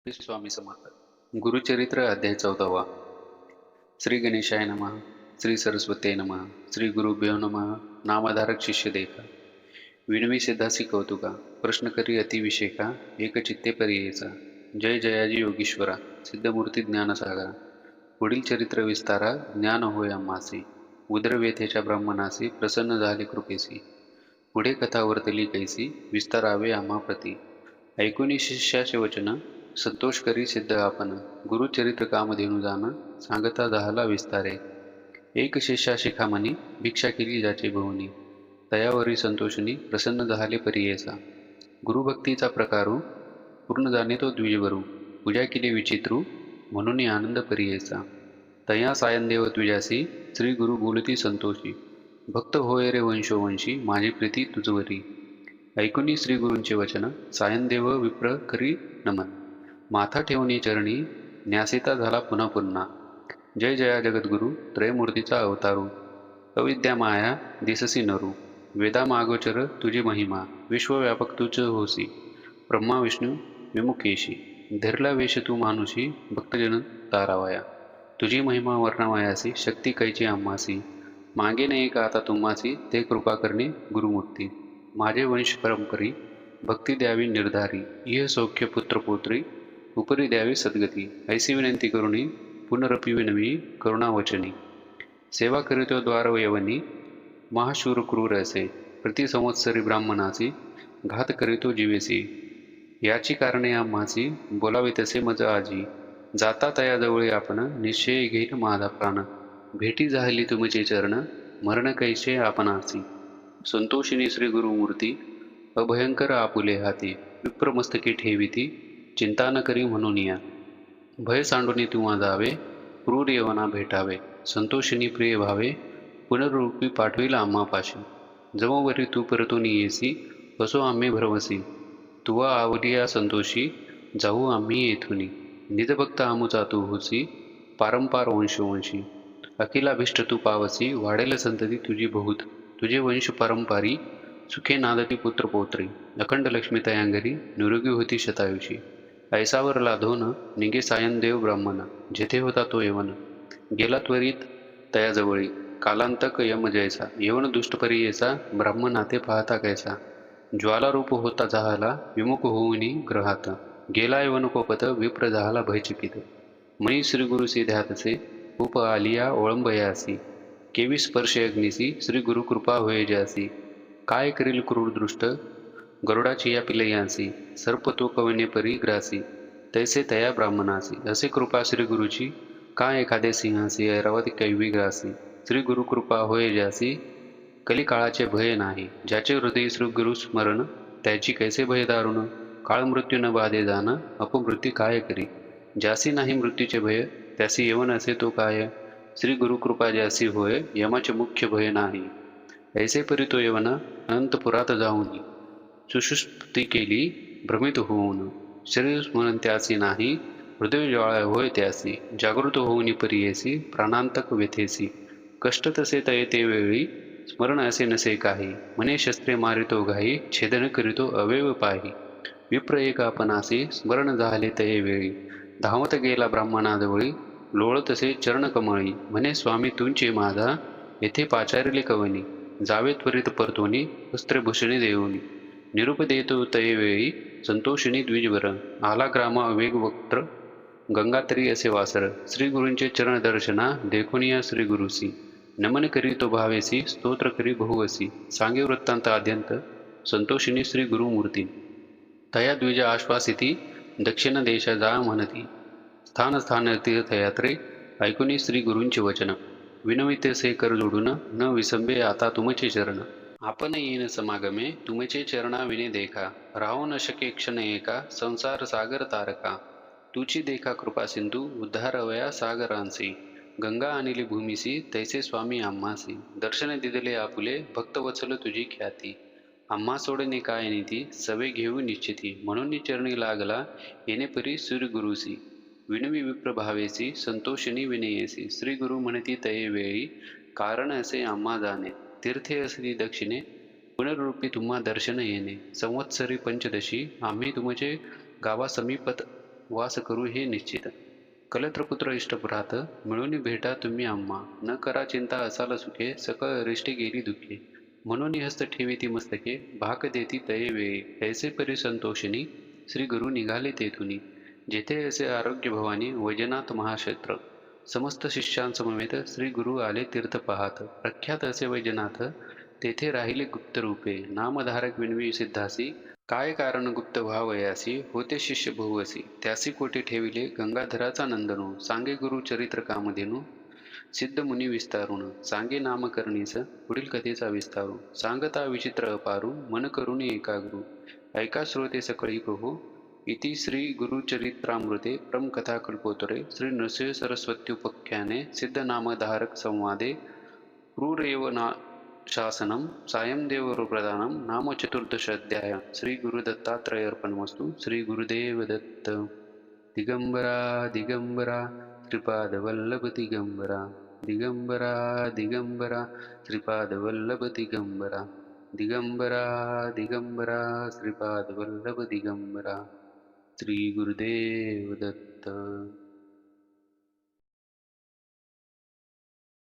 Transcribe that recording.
श्री स्वामी समर्थ. गुरुचरित्र अध्याय 14वा. श्री गणेशाय नमः. श्री सरस्वते नमः. श्री गुरुभ्यो नमः. नामधारक शिष्य देखा. विनवी सिद्धासी कौतुका. प्रश्न करी अतिविषेका. एक चित्ते परियेचा. जय जयाजी योगीश्वरा. सिद्धमूर्ती ज्ञानसागरा. पुढील चरित्र विस्तारा. ज्ञान होय आम्हासी. उदरव्यथेच्या ब्राह्मणासी प्रसन्न झाले कृपेसी. पुढे कथा वर्तली कैसी विस्तारावे आम्हा प्रती. ऐकुनी शिष्याचे वचन संतोष करी सिद्ध आपण. गुरुचरित्र कामधेनु जाण सांगता झाला विस्तारे. एक शिष्या शिखामणी भिक्षा केली ज्याचे भुवनी. तयावरी संतोषनी प्रसन्न झाले परियेसा. गुरुभक्तीचा प्रकारू पूर्ण जाणे तो द्विजवरू. पूजा केली विचित्रू म्हणून आनंद परियेचा. तया सायनदेव द्विजासी श्री गुरु बोलती संतोषी. भक्त होय रे वंशोवंशी माझी प्रीती तुझवरी. ऐकुनी श्री गुरूंचे वचन सायनदेव विप्र करी नमन. माथा ठेवणी चरणी न्यासिता झाला पुन्हा पुन्हा. जय जया जगद्गुरु त्रयमूर्तीचा अवतारू. अविद्या माया दिससी नरू. वेदा मागोचर तुझी महिमा विश्वव्यापक तुझ होसी. ब्रह्मा विष्णू विमुखेशी धरला वेश तू मानुषी भक्तजन तारावया. तुझी महिमा वर्णवयासी शक्ती कैची आम्हासी. मागेन एक आता तुम्हासी ते कृपा करणे गुरुमूर्ती. माझे वंश परंपरी भक्ती द्यावी निर्धारी. इह सौख्य पुत्रपुत्री उपरी द्यावी सद्गती. ऐसी विनंती करुणी पुनरपी विनवी करुणावचनी. सेवा करीतो द्वार यवनी महाशूर क्रूर असे. प्रति संवत्सरी ब्राह्मणासी घात करीतो जीवेसी. याची कारणे आम्हासी बोलावे तसे मज आजी. जाता तया जवळी आपण निश्चय घेईल माझा प्राण. भेटी झाली तुमचे चरण मरण कैसे आपणासी. संतोषिनी श्री गुरुमूर्ती अभयंकर आपुले हाती. विप्रमस्तकी ठेविती चिंता न करी म्हणून या. भय सांडूनी तुवा जावे क्रूर यवना भेटावे. संतोषिनी प्रिय भावे पुनर्रूपी पाठविला आम्हापाशी. जमवरी तू परतून येसी असो आम्ही भरवसी. तुवा आवडिया संतोषी जाऊ आम्ही येथुनी. निजभक्त आमुचा तू होसी पारंपार वंशोवंशी. अखिलाभिष्ट तू पावसी वाढेल संतती तुझी बहुत. तुझे वंश परंपारी सुखे नादती पुत्र पौत्री. अखंड लक्ष्मी तयांगरी निरोगी होती शतायुषी. ऐसावर लाधोन निघे सायनदेव ब्राह्मण. जेथे होता तो यवन गेला त्वरित तयाजवळी. कालांतक यम जैसा यवन दुष्टपरियेचा ब्राह्मणाते पाहता कैसा. ज्वालारूप होता जाहला विमुख होऊनी ग्रहात. गेला यवन कोपत विप्र जाहला भयचकित. मनी श्रीगुरुसी ध्यातसे उप आलिया ओळंबयासी. केवी स्पर्श अग्निसी श्री गुरु कृपा होय ज्यासी. काय करील क्रूर दृष्ट गरुडाची या पिलयांसी. सर्प तो कवने परी ग्रासी तैसे तया ब्राह्मणासी. असे कृपा श्री गुरुची का एखादे सिंहासी ऐरावत कैवी ग्रासी. श्री गुरु कृपा होय ज्यासी कलिकाळाचे भय नाही. ज्याचे हृदय श्री गुरु स्मरण त्याची कैसे भय दारुण. काळ मृत्यू न बाधे जाण अपमृत्यू काय करी. ज्यासी नाही मृत्यूचे भय त्यासी यवन असे तो काय. श्री गुरु कृपा ज्यासी होय यमाचे मुख्य भय नाही. ऐसे परी तो यवन अनंतपुरात जाऊनी सुषुप्ती केली भ्रमित होऊन. शरीर स्मरण त्यासी नाही हृदय ज्वाळा होय त्यासी. जागृत होऊनी परियेसी प्राणांतक व्यथेसी. कष्ट तसे तये ते वेळी स्मरण असे नसे काही. म्हणे शस्त्रे मारितो घाई छेदन करीतो अवयव पाही. विप्र एक आपणासी स्मरण झाले तये वेळी. धावत गेला ब्राह्मणाजवळी लोळतसे चरण कमळी. म्हणे स्वामी तुमचे माझा येथे पाचारिले कवनी. जावे त्वरित परतोनी वस्त्रभूषणे देऊनी. निरूप देतो तये वेळी संतोषिनी द्विजवर. आला ग्रामा वेग वक्त्र गंगातरी असे वासर. श्री गुरूंचे चरण दर्शना देखून या श्री गुरुसी. नमन करी तो भावेसी स्तोत्र करी बहुवसी. सांगे वृत्तांत आद्यंत संतोषिनी श्री गुरुमूर्ती. तया द्विज आश्वासिती दक्षिण देशा जा म्हणती. स्थान स्थान तीर्थयात्रे ऐकुनी श्री गुरूंचे वचन. विनविते से कर जोडून न विसंबे आता तुमचे चरण. आपण येईन समागमे तुमचे चरणा विने देखा. राहू न शके क्षण एका संसार सागर तारका. तुची देखा कृपा सिंधू उद्धार अवया सागरांसी. गंगा आणली भूमीसी तैसे स्वामी आम्हासी. दर्शन दिदले आपुले भक्तवत्सल तुझी ख्याती. आम्हा सोडणे काय नीती सवे घेऊ निश्चिती. म्हणून चरणी लागला येणे परी सूर्य गुरुसी. विनवी विप्र भावेसी संतोषिनी विनयेसी. श्री गुरु म्हणती तये वेळी कारण असे आम्हा जाणे. तीर्थे असली दक्षिणे पुनर्रूपी तुम्हा दर्शन येणे. संवत्सरी पंचदशी आम्ही तुमचे गावा समीपत वास करू हे निश्चित. कलत्रपुत्र इष्टभ्रात मिळून भेटा तुम्ही आम्हा. न करा चिंता असाल सुखे सकळ अरिष्टे गेली दुःखे. म्हणून हस्त ठेवी मस्तके भाक देती तये वेळी. ऐसे परी संतोषिनी श्री गुरु निघाले तेथुनी. जेथे असे आरोग्य भवानी वैजनाथ महाक्षेत्र. समस्त शिष्यांसमवेत श्री गुरु आले तीर्थ पाहात. प्रख्यात असे वैजनाथ तेथे राहिले गुप्त रूपे. नामधारक विणवी सिद्धासी. काय कारण गुप्त व्हावयासी. होते शिष्य बहुअसी. त्यासी कोठे ठेविले गंगाधराचा नंदनू. सांगे गुरु चरित्र कामधेनू. सिद्ध मुनी विस्तारून. सांगे नामकरणीस पुढील कथेचा विस्तारू. सांगता विचित्र अपारू मन करुणी एकाग्रू. ऐका श्रोते सकळी कहू. इति श्री गुरुचरित्रामृते कथा कल्पोत्तरे श्री नृसिंह सरस्वत्युपख्याने सिद्ध नामधारक संवादे क्रूरेव शासनम सायं देवप्रदानं नाम चतुर्दशाध्याय. श्री गुरुदत्तात्रयार्पणमस्तु. श्री गुरुदेव दत्त. दिगंबरा दिगंबरा श्रीपादवल्लभ दिगंबरा. दिगंबरा दिगंबरा श्रीपादवल्लभ दिगंबरा. दिगंबरा दिगंबरा श्रीपादवल्लभ दिगंबरा. श्री गुरुदेव दत्त.